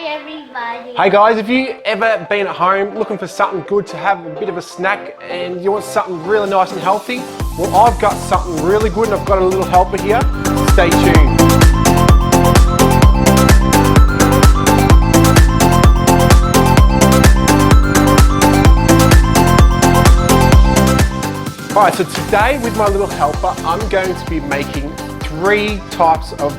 Hi everybody. Hey guys, have you ever been at home looking for something good to have a bit of a snack and you want something really nice and healthy? Well, I've got something really good and I've got a little helper here. Stay tuned. Alright, so today with my little helper, I'm going to be making 3 types of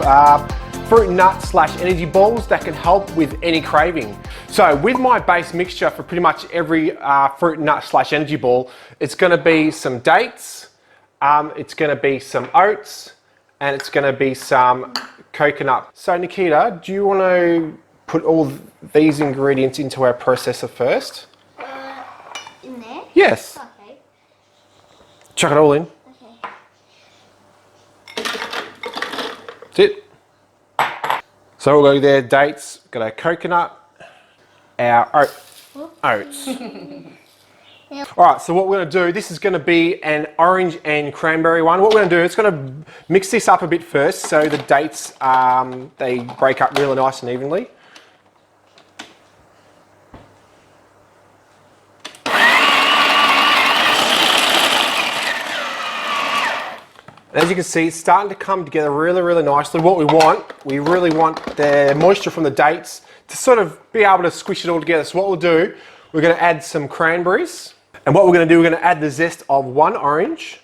fruit nut / energy balls that can help with any craving. So with my base mixture for pretty much every fruit nut / energy ball, it's going to be some dates, it's going to be some oats, and it's going to be some coconut. So Nikita, do you want to put all these ingredients into our processor first? In there? Yes. Okay. Chuck it all in. Okay. That's it. So we'll go there, dates, got our coconut, our oats. Yeah. Alright, so what we're going to do, this is going to be an orange and cranberry one. What we're going to do, it's going to mix this up a bit first so the dates, they break up really nice and evenly. As you can see, it's starting to come together really nicely. What we really want the moisture from the dates to sort of be able to squish it all together. So what we'll do, we're going to add some cranberries. And what we're going to do, we're going to add the zest of 1 orange.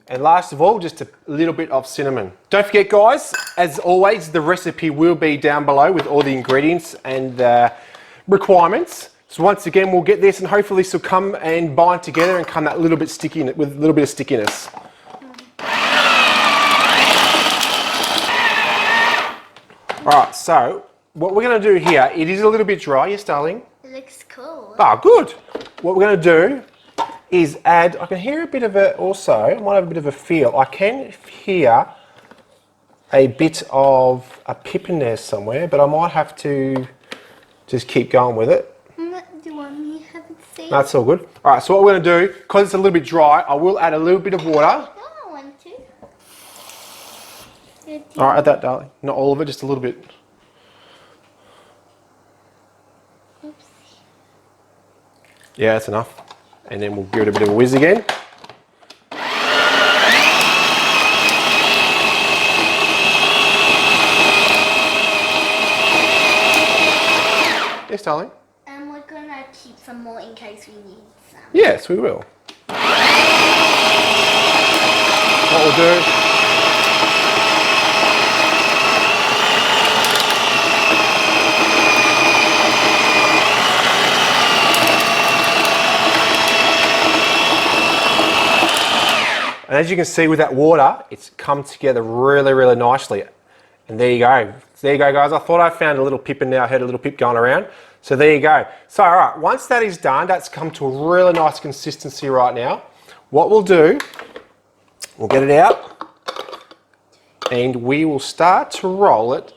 And last of all, just a little bit of cinnamon. Don't forget guys, as always, the recipe will be down below with all the ingredients and the requirements. So once again, we'll get this and hopefully this will come and bind together and come that little bit sticky with a little bit of stickiness. Alright, so what we're going to do here, it is a little bit dry, yes darling? It looks cool. Ah, good. What we're going to do is add, I can hear a bit of it also, I might have a bit of a feel. I can hear a bit of a pip in there somewhere, but I might have to just keep going with it. Do you want me to have it see? That's all good. Alright, so what we're going to do, because it's a little bit dry, I will add a little bit of water. Oh, I want to. Alright, add that darling. Not all of it, just a little bit. Oops. Yeah, that's enough. And then we'll give it a bit of a whiz again. Yes, darling. And we're gonna keep some more in case we need some. Yes, we will. What we'll do, and as you can see with that water, it's come together really nicely. And there you go. There you go, guys. I thought I found a little pip in there. I heard a little pip going around. So there you go. So, all right, once that is done, that's come to a really nice consistency right now. What we'll do, we'll get it out and we will start to roll it.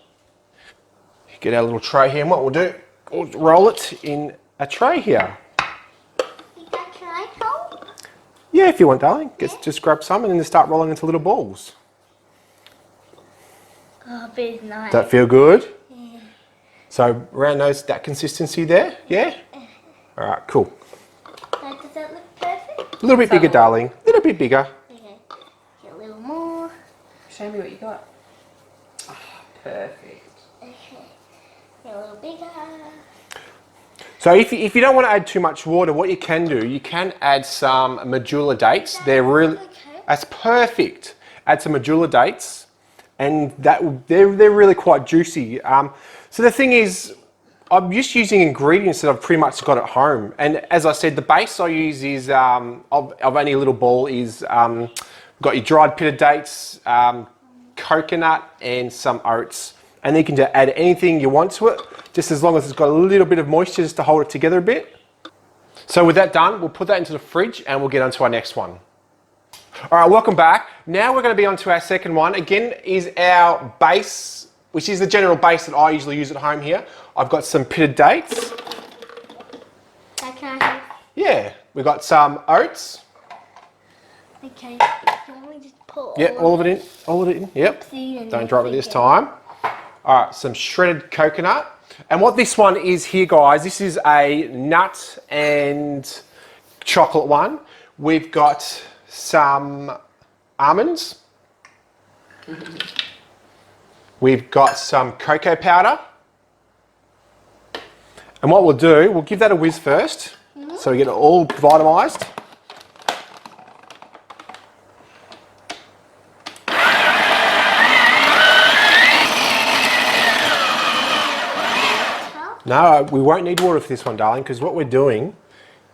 Get our little tray here. And what we'll do, we'll roll it in a tray here. Can I help? Yeah, if you want, darling. Just grab some and then start rolling into little balls. Oh, very nice. Does that feel good? Yeah. So around that consistency there, yeah? All right, cool. Does that look perfect? A little bit bigger, darling. A little bit bigger. Okay. Get a little more. Show me what you got. Oh, perfect. Okay. Get a little bigger. So if you don't want to add too much water, what you can do, you can add some medjool dates. They're really, that's perfect. Add some medjool dates, and they're really quite juicy. So the thing is, I'm just using ingredients that I've pretty much got at home. And as I said, the base I use is, of any little ball is, got your dried pitted dates, coconut and some oats. And then you can just add anything you want to it, just as long as it's got a little bit of moisture just to hold it together a bit. So with that done, we'll put that into the fridge and we'll get on to our next one. All right, welcome back. Now we're going to be on to our second one. Again, is our base, which is the general base that I usually use at home here. I've got some pitted dates. Can I have? Yeah, we've got some oats. Okay. Do you want me to Put Yep, all of it in. All of it in. Yep. Don't drop it this time. All right, some shredded coconut. And what this one is here, guys, this is a nut and chocolate one. We've got some almonds. We've got some cocoa powder. And what we'll do, we'll give that a whiz first, so we get it all vitamised. No, we won't need water for this one, darling, because what we're doing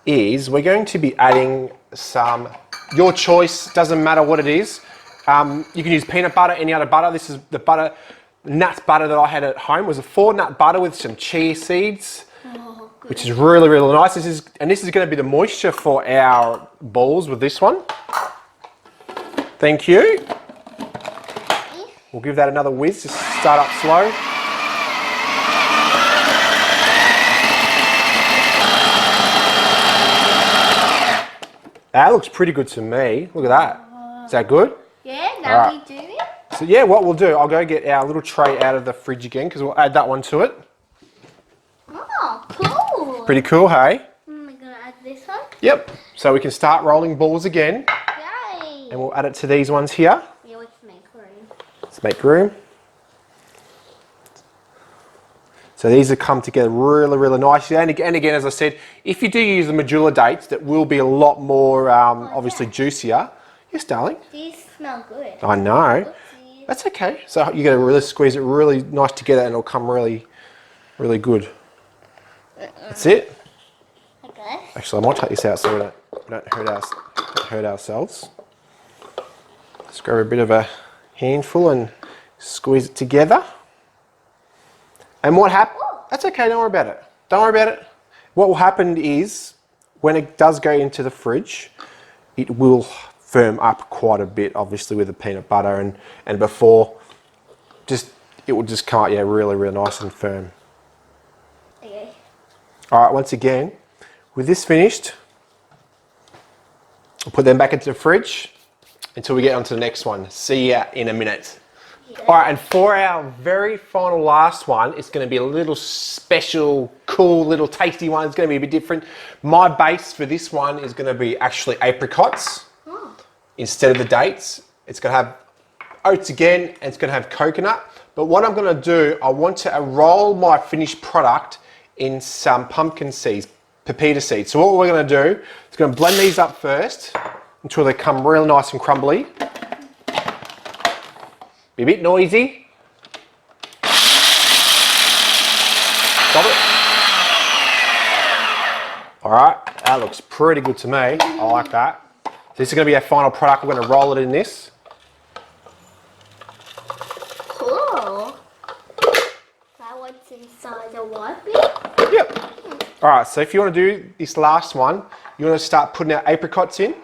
is we're going to be adding some, your choice, doesn't matter what it is. You can use peanut butter, any other butter. This is the butter, nut butter that I had at home. It was a 4-nut butter with some chia seeds, which is really, really nice. This is going to be the moisture for our balls with this one. Thank you. We'll give that another whiz, just start up slow. That looks pretty good to me. Look at that. Is that good? Yeah, now we do it. So yeah, what we'll do, I'll go get our little tray out of the fridge again because we'll add that one to it. Oh, cool. Pretty cool, hey? Am I going to add this one? Yep. So we can start rolling balls again. Yay. And we'll add it to these ones here. Yeah, let's make room. Let's make room. So these have come together really, really nicely. And again, as I said, if you do use the medjool dates, that will be a lot more, obviously, juicier. Yes, darling? These smell good. I know. That's okay. So you got to really squeeze it really nice together and it'll come really, really good. That's it. Okay. Actually, I might take this out so we don't hurt ourselves. Let's grab a bit of a handful and squeeze it together. And what happens? That's okay, don't worry about it. Don't worry about it. What will happen is, when it does go into the fridge, it will firm up quite a bit, obviously with the peanut butter, and before, it will just come out, yeah, really, really nice and firm. Okay. All right, once again, with this finished, we'll put them back into the fridge until we get on to the next one. See ya in a minute. All right, and for our very final last one, it's going to be a little special, cool, little tasty one. It's going to be a bit different. My base for this one is going to be actually apricots instead of the dates. It's going to have oats again, and it's going to have coconut. But what I'm going to do, I want to roll my finished product in some pumpkin seeds, pepita seeds. So what we're going to do is going to blend these up first until they come real nice and crumbly. Be a bit noisy. Stop it. All right, that looks pretty good to me. I like that. So this is going to be our final product. We're going to roll it in this. Cool. That what's inside the white bit? Yep. All right, so if you want to do this last one, you want to start putting our apricots in.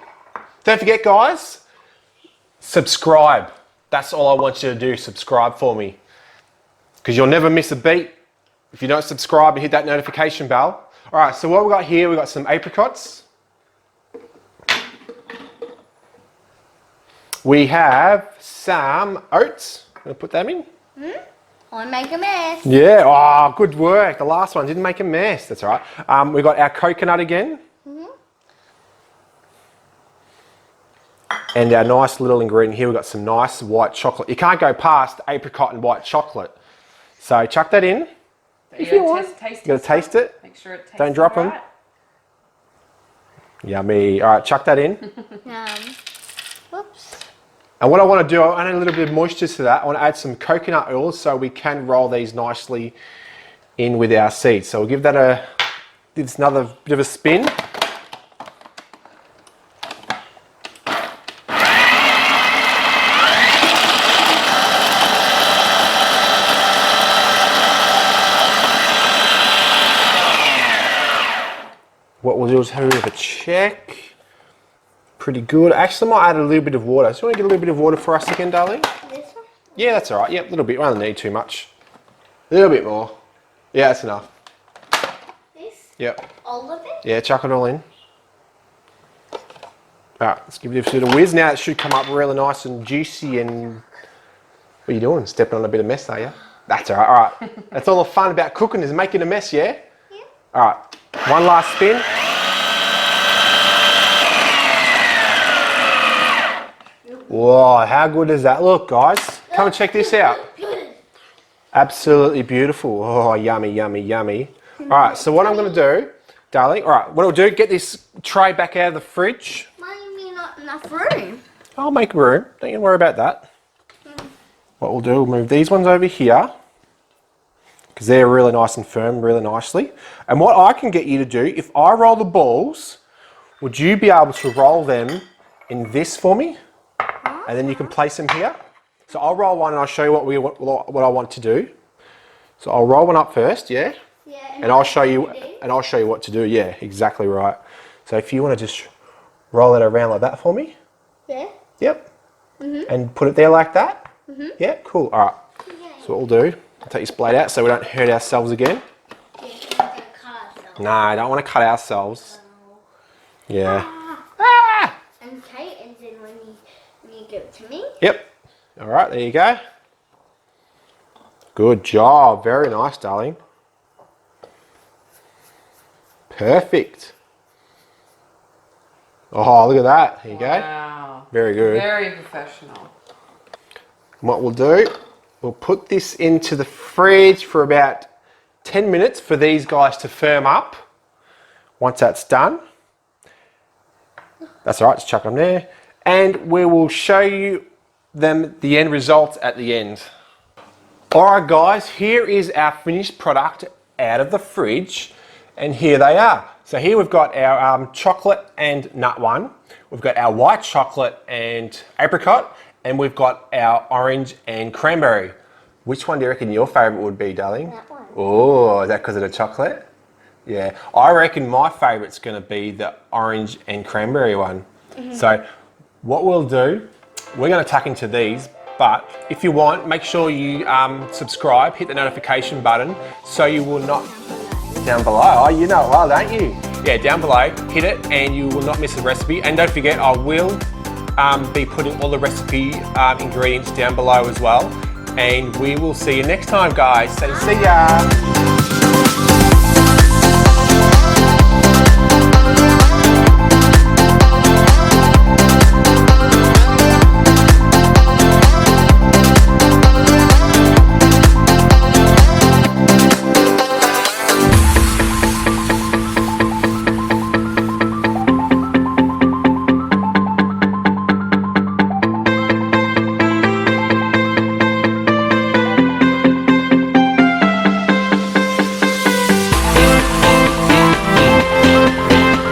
Don't forget, guys, subscribe. That's all I want you to do, subscribe for me. Because you'll never miss a beat if you don't subscribe and hit that notification bell. All right, so what we've got here, we've got some apricots. We have some oats. I'm going to put them in. I make a mess. Yeah, oh, good work. The last one didn't make a mess. That's all right. We've got our coconut again. And our nice little ingredient here, we've got some nice white chocolate. You can't go past apricot and white chocolate. So chuck that in. If you want. You got to taste it. Make sure it tastes. Don't drop them. Yummy. All right, chuck that in. Whoops. And what I want to do, I add a little bit of moisture to that. I want to add some coconut oil so we can roll these nicely in with our seeds. So we'll give that another bit of a spin. What we'll do is have a bit of a check. Pretty good. Actually, I might add a little bit of water. So you want to get a little bit of water for us again, darling? This one? Yeah, that's all right. Yep, a little bit. We don't need too much. A little bit more. Yeah, that's enough. This? Yep. All of it? Yeah, chuck it all in. Alright, let's give this a little whiz. Now it should come up really nice and juicy and... What are you doing? Stepping on a bit of mess, are you? That's alright, alright. That's all the fun about cooking is making a mess, yeah? Yeah. Alright, one last spin. Whoa, how good does that look, guys? Come and check this out. Absolutely beautiful. Oh, yummy, yummy, yummy. Alright, so what I'm going to do, darling, alright, what I'll do, get this tray back out of the fridge. Why do you mean not enough room? I'll make room. Don't you worry about that. What we'll do, we'll move these ones over here because they're really nice and firm, really nicely. And what I can get you to do, if I roll the balls, would you be able to roll them in this for me? And then you can place them here. So I'll roll one and I'll show you what I want to do. So I'll roll one up first, yeah? Yeah. And I'll show you what to do. Yeah, exactly right. So if you want to just roll it around like that for me. Yeah. Yep. And put it there like that. Yeah, cool. All right. So what we'll do, I'll take this blade out so we don't hurt ourselves again. Yeah, we're gonna cut ourselves. No, I don't want to cut ourselves. Yeah. Okay, and then when you give it to me. Yep. All right, there you go. Good job. Very nice, darling. Perfect. Oh, look at that. There you go. Wow. Very good. Very professional. What we'll do, we'll put this into the fridge for about 10 minutes for these guys to firm up. Once that's done, that's all right, just chuck them there. And we will show you the end result at the end. All right, guys, here is our finished product out of the fridge, and here they are. So here we've got our chocolate and nut one. We've got our white chocolate and apricot, and we've got our orange and cranberry. Which one do you reckon your favourite would be, darling? That one. Oh, is that because of the chocolate? Yeah, I reckon my favourite's going to be the orange and cranberry one. So what we'll do, we're going to tuck into these, but if you want, make sure you subscribe, hit the notification button so you will not... Down below, oh, you know it well, don't you? Yeah, down below, hit it and you will not miss a recipe. And don't forget, I will be putting all the recipe ingredients down below as well. And we will see you next time, guys. So see ya.